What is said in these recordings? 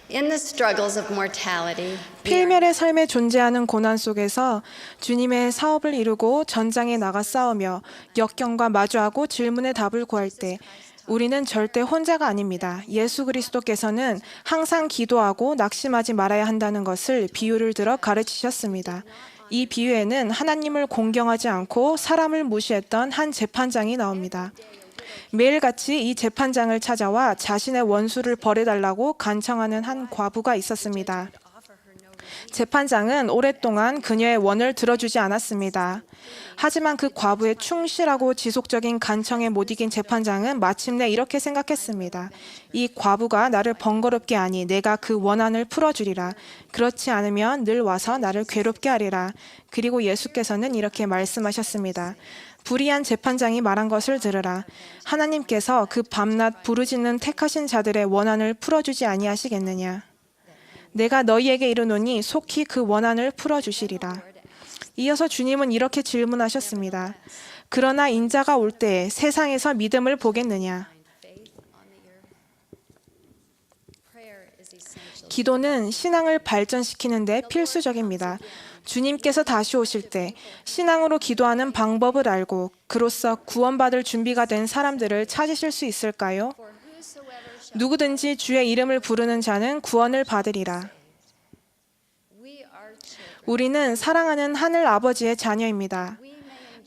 In the struggles of mortality, we are 필멸의 삶에 존재하는 고난 속에서 주님의 사업을 이루고 전장에 나가 싸우며 역경과 마주하고 질문의 답을 구할 때 우리는 절대 혼자가 아닙니다. 예수 그리스도께서는 항상 기도하고 낙심하지 말아야 한다는 것을 비유를 들어 가르치셨습니다. 이 비유에는 하나님을 공경하지 않고 사람을 무시했던 한 재판장이 나옵니다. 매일같이 이 재판장을 찾아와 자신의 원수를 벌해달라고 간청하는 한 과부가 있었습니다. 재판장은 오랫동안 그녀의 원을 들어주지 않았습니다. 하지만 그 과부의 충실하고 지속적인 간청에 못 이긴 재판장은 마침내 이렇게 생각했습니다. 이 과부가 나를 번거롭게 하니 내가 그 원한을 풀어주리라. 그렇지 않으면 늘 와서 나를 괴롭게 하리라. 그리고 예수께서는 이렇게 말씀하셨습니다. 불의한 재판장이 말한 것을 들으라. 하나님께서 그 밤낮 부르짖는 택하신 자들의 원한을 풀어주지 아니하시겠느냐. 내가 너희에게 이르노니 속히 그 원한을 풀어주시리라. 이어서 주님은 이렇게 질문하셨습니다. 그러나 인자가 올 때에 세상에서 믿음을 보겠느냐? 기도는 신앙을 발전시키는 데 필수적입니다. 주님께서 다시 오실 때 신앙으로 기도하는 방법을 알고 그로써 구원받을 준비가 된 사람들을 찾으실 수 있을까요? 누구든지 주의 이름을 부르는 자는 구원을 받으리라. 우리는 사랑하는 하늘 아버지의 자녀입니다.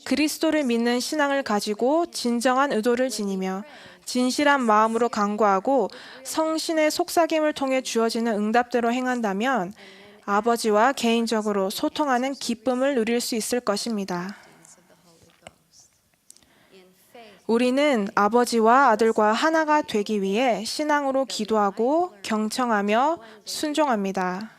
그리스도를 믿는 신앙을 가지고 진정한 의도를 지니며 진실한 마음으로 간구하고 성신의 속삭임을 통해 주어지는 응답대로 행한다면 아버지와 개인적으로 소통하는 기쁨을 누릴 수 있을 것입니다. 우리는 아버지와 아들과 하나가 되기 위해 신앙으로 기도하고 경청하며 순종합니다.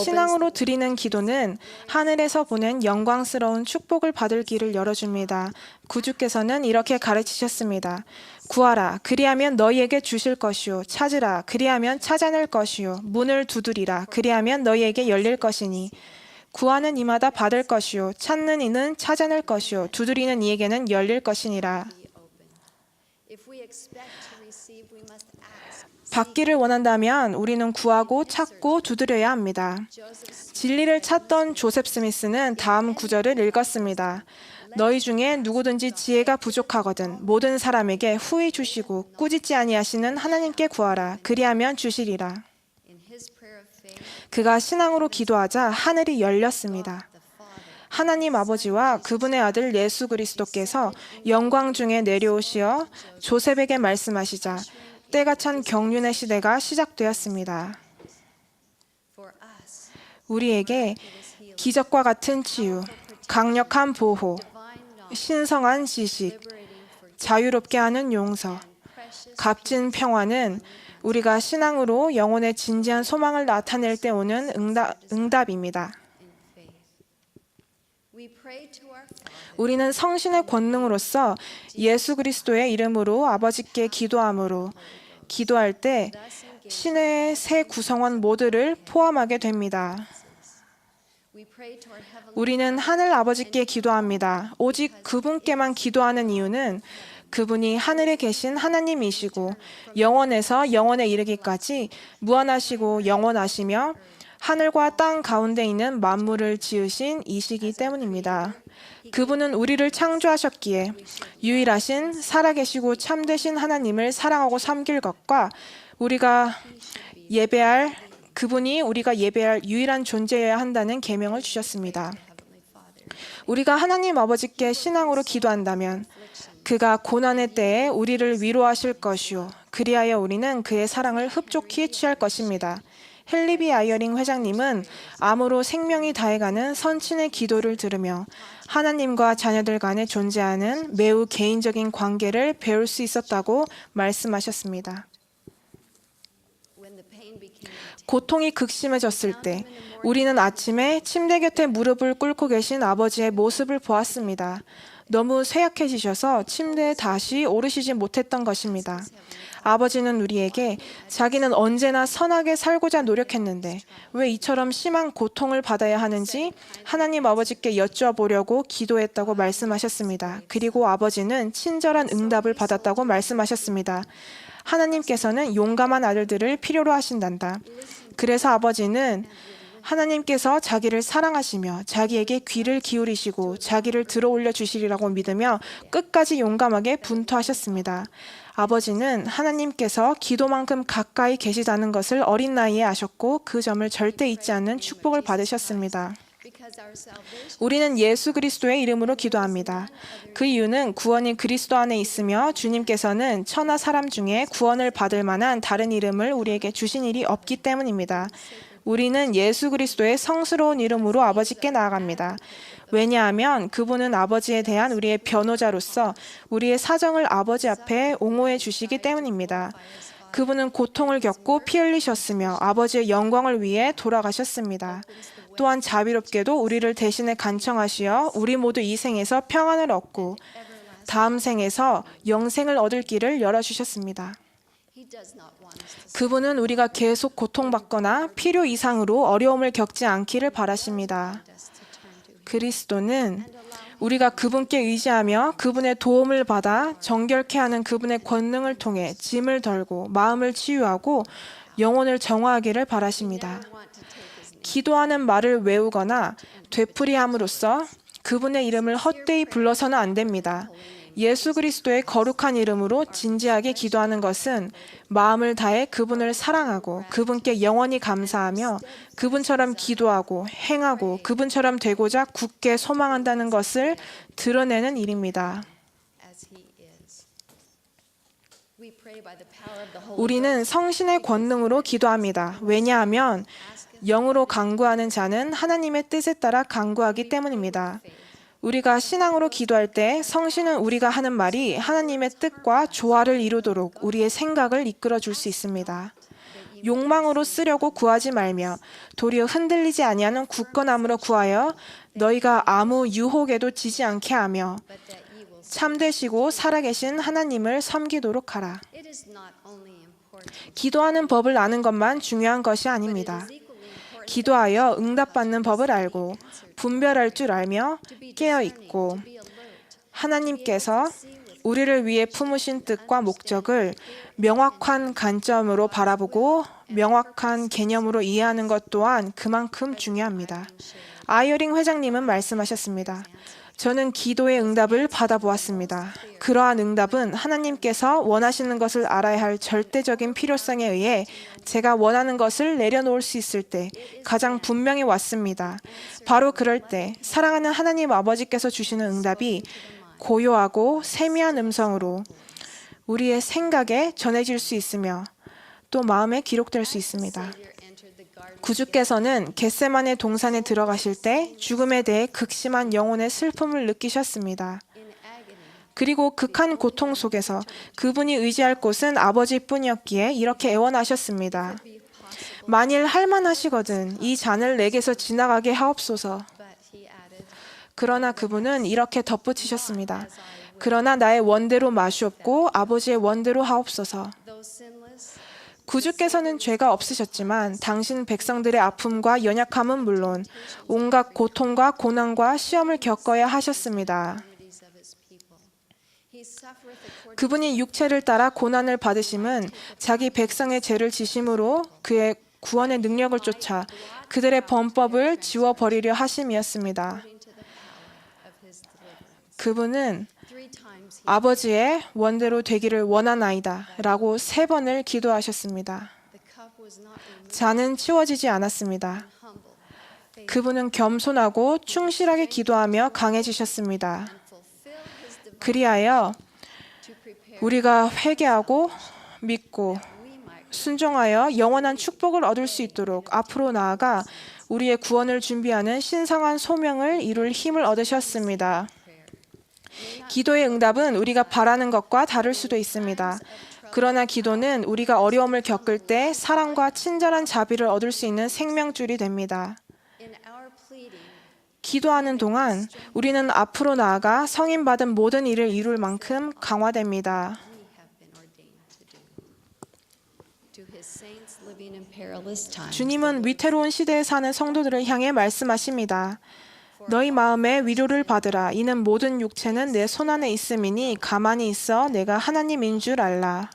신앙으로 드리는 기도는 하늘에서 보낸 영광스러운 축복을 받을 길을 열어줍니다. 구주께서는 이렇게 가르치셨습니다. 구하라, 그리하면 너희에게 주실 것이요. 찾으라, 그리하면 찾아낼 것이요. 문을 두드리라, 그리하면 너희에게 열릴 것이니. 구하는 이마다 받을 것이요. 찾는 이는 찾아낼 것이요. 두드리는 이에게는 열릴 것이니라. 받기를 원한다면 우리는 구하고 찾고 두드려야 합니다. 진리를 찾던 조셉 스미스는 다음 구절을 읽었습니다. 너희 중에 누구든지 지혜가 부족하거든 모든 사람에게 후히 주시고 꾸짖지 아니하시는 하나님께 구하라. 그리하면 주시리라. 그가 신앙으로 기도하자 하늘이 열렸습니다. 하나님 아버지와 그분의 아들 예수 그리스도께서 영광 중에 내려오시어 조셉에게 말씀하시자 때가 찬 경륜의 시대가 시작되었습니다. 우리에게 기적과 같은 치유, 강력한 보호, 신성한 지식, 자유롭게 하는 용서, 값진 평화는 우리가 신앙으로 영혼의 진지한 소망을 나타낼 때 오는 응답입니다. 우리는 성신의 권능으로서 예수 그리스도의 이름으로 아버지께 기도할 때 신의 새 구성원 모두를 포함하게 됩니다. 우리는 하늘 아버지께 기도합니다. 오직 그분께만 기도하는 이유는 그분이 하늘에 계신 하나님이시고 영원에서 영원에 이르기까지 무한하시고 영원하시며 하늘과 땅 가운데 있는 만물을 지으신 이시기 때문입니다. 그분은 우리를 창조하셨기에 유일하신 살아계시고 참되신 하나님을 사랑하고 섬길 것과 그분이 우리가 예배할 유일한 존재여야 한다는 계명을 주셨습니다. 우리가 하나님 아버지께 신앙으로 기도한다면 그가 고난의 때에 우리를 위로하실 것이요 그리하여 우리는 그의 사랑을 흡족히 취할 것입니다. 헨리 아이어링 회장님은 암으로 생명이 다해가는 선친의 기도를 들으며 하나님과 자녀들 간에 존재하는 매우 개인적인 관계를 배울 수 있었다고 말씀하셨습니다. 고통이 극심해졌을 때 우리는 아침에 침대 곁에 무릎을 꿇고 계신 아버지의 모습을 보았습니다. 너무 쇠약해지셔서 침대에 다시 오르시지 못했던 것입니다. 아버지는 우리에게 자기는 언제나 선하게 살고자 노력했는데 왜 이처럼 심한 고통을 받아야 하는지 하나님 아버지께 여쭈어보려고 기도했다고 말씀하셨습니다. 그리고 아버지는 친절한 응답을 받았다고 말씀하셨습니다. 하나님께서는 용감한 아들들을 필요로 하신단다. 그래서 아버지는 하나님께서 자기를 사랑하시며 자기에게 귀를 기울이시고 자기를 들어올려 주시리라고 믿으며 끝까지 용감하게 분투하셨습니다. 아버지는 하나님께서 기도만큼 가까이 계시다는 것을 어린 나이에 아셨고 그 점을 절대 잊지 않는 축복을 받으셨습니다. 우리는 예수 그리스도의 이름으로 기도합니다. 그 이유는 구원이 그리스도 안에 있으며 주님께서는 천하 사람 중에 구원을 받을 만한 다른 이름을 우리에게 주신 일이 없기 때문입니다. 우리는 예수 그리스도의 성스러운 이름으로 아버지께 나아갑니다. 왜냐하면 그분은 아버지에 대한 우리의 변호자로서 우리의 사정을 아버지 앞에 옹호해 주시기 때문입니다. 그분은 고통을 겪고 피 흘리셨으며 아버지의 영광을 위해 돌아가셨습니다. 또한 자비롭게도 우리를 대신에 간청하시어 우리 모두 이 생에서 평안을 얻고 다음 생에서 영생을 얻을 길을 열어주셨습니다. 그분은 우리가 계속 고통받거나 필요 이상으로 어려움을 겪지 않기를 바라십니다. 그리스도는 우리가 그분께 의지하며 그분의 도움을 받아 정결케 하는 그분의 권능을 통해 짐을 덜고 마음을 치유하고 영혼을 정화하기를 바라십니다. 기도하는 말을 외우거나 되풀이함으로써 그분의 이름을 헛되이 불러서는 안 됩니다. 예수 그리스도의 거룩한 이름으로 진지하게 기도하는 것은 마음을 다해 그분을 사랑하고 그분께 영원히 감사하며 그분처럼 기도하고 행하고 그분처럼 되고자 굳게 소망한다는 것을 드러내는 일입니다. 우리는 성신의 권능으로 기도합니다. 왜냐하면 영으로 간구하는 자는 하나님의 뜻에 따라 간구하기 때문입니다. 우리가 신앙으로 기도할 때 성신은 우리가 하는 말이 하나님의 뜻과 조화를 이루도록 우리의 생각을 이끌어 줄 수 있습니다. 욕망으로 쓰려고 구하지 말며 도리어 흔들리지 아니하는 굳건함으로 구하여 너희가 아무 유혹에도 지지 않게 하며 참되시고 살아계신 하나님을 섬기도록 하라. 기도하는 법을 아는 것만 중요한 것이 아닙니다. 기도하여 응답받는 법을 알고 분별할 줄 알며 깨어있고 하나님께서 우리를 위해 품으신 뜻과 목적을 명확한 관점으로 바라보고 명확한 개념으로 이해하는 것 또한 그만큼 중요합니다. 아이어링 회장님은 말씀하셨습니다. 저는 기도의 응답을 받아보았습니다. 그러한 응답은 하나님께서 원하시는 것을 알아야 할 절대적인 필요성에 의해 제가 원하는 것을 내려놓을 수 있을 때 가장 분명히 왔습니다. 바로 그럴 때 사랑하는 하나님 아버지께서 주시는 응답이 고요하고 세미한 음성으로 우리의 생각에 전해질 수 있으며 또 마음에 기록될 수 있습니다. 구주께서는 겟세마네 동산에 들어가실 때 죽음에 대해 극심한 영혼의 슬픔을 느끼셨습니다. 그리고 극한 고통 속에서 그분이 의지할 곳은 아버지뿐이었기에 이렇게 애원하셨습니다. 만일 할만하시거든 이 잔을 내게서 지나가게 하옵소서. 그러나 그분은 이렇게 덧붙이셨습니다. 그러나 나의 원대로 마시옵고 아버지의 원대로 하옵소서. 구주께서는 죄가 없으셨지만 당신 백성들의 아픔과 연약함은 물론 온갖 고통과 고난과 시험을 겪어야 하셨습니다. 그분이 육체를 따라 고난을 받으심은 자기 백성의 죄를 지심으로 그의 구원의 능력을 쫓아 그들의 범법을 지워버리려 하심이었습니다. 그분은 아버지의 원대로 되기를 원하나이다 라고 3번을 기도하셨습니다. 잔은 치워지지 않았습니다. 그분은 겸손하고 충실하게 기도하며 강해지셨습니다. 그리하여 우리가 회개하고 믿고 순종하여 영원한 축복을 얻을 수 있도록 앞으로 나아가 우리의 구원을 준비하는 신성한 소명을 이룰 힘을 얻으셨습니다. 기도의 응답은 우리가 바라는 것과 다를 수도 있습니다. 그러나 기도는 우리가 어려움을 겪을 때 사랑과 친절한 자비를 얻을 수 있는 생명줄이 됩니다. 기도하는 동안 우리는 앞으로 나아가 성인받은 모든 일을 이룰 만큼 강화됩니다. to his saints living in perilous times. 주님은 위태로운 시대에 사는 성도들을 향해 말씀하십니다. 너희 마음에 위로를 받으라. 이는 모든 육체는 내 손안에 있음이니 가만히 있어 내가 하나님인 줄 알라.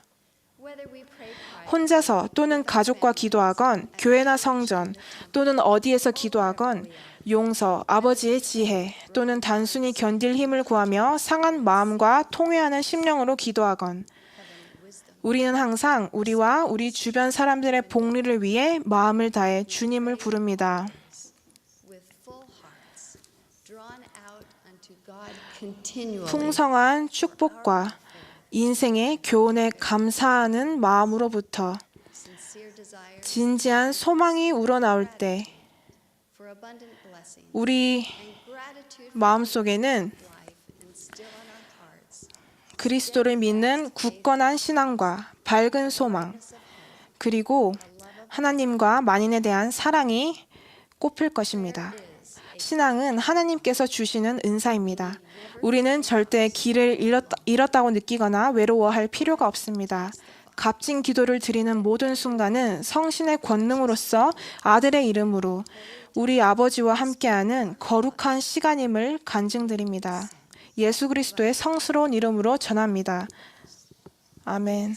Whether we pray privately 혼자서 또는 가족과 기도하건 교회나 성전 또는 어디에서 기도하건 용서, 아버지의 지혜 또는 단순히 견딜 힘을 구하며 상한 마음과 통회하는 심령으로 기도하건 우리는 항상 우리와 우리 주변 사람들의 복리를 위해 마음을 다해 주님을 부릅니다. with full hearts, drawn out unto God continually. 풍성한 축복과 인생의 교훈에 감사하는 마음으로부터 Sincere desire 진지한 소망이 우러나올 때 for abundant blessing 우리 and gratitude for 마음속에는 life instill in our hearts. 그리스도를 믿는 굳건한 신앙과 밝은 소망 그리고 하나님과 만인에 대한 사랑이 꼽힐 것입니다. 신앙은 하나님께서 주시는 은사입니다. 우리는 절대 길을 잃었다고 느끼거나 외로워할 필요가 없습니다. 값진 기도를 드리는 모든 순간은 성신의 권능으로서 아들의 이름으로 우리 아버지와 함께하는 거룩한 시간임을 간증드립니다. 예수 그리스도의 성스러운 이름으로 전합니다. 아멘.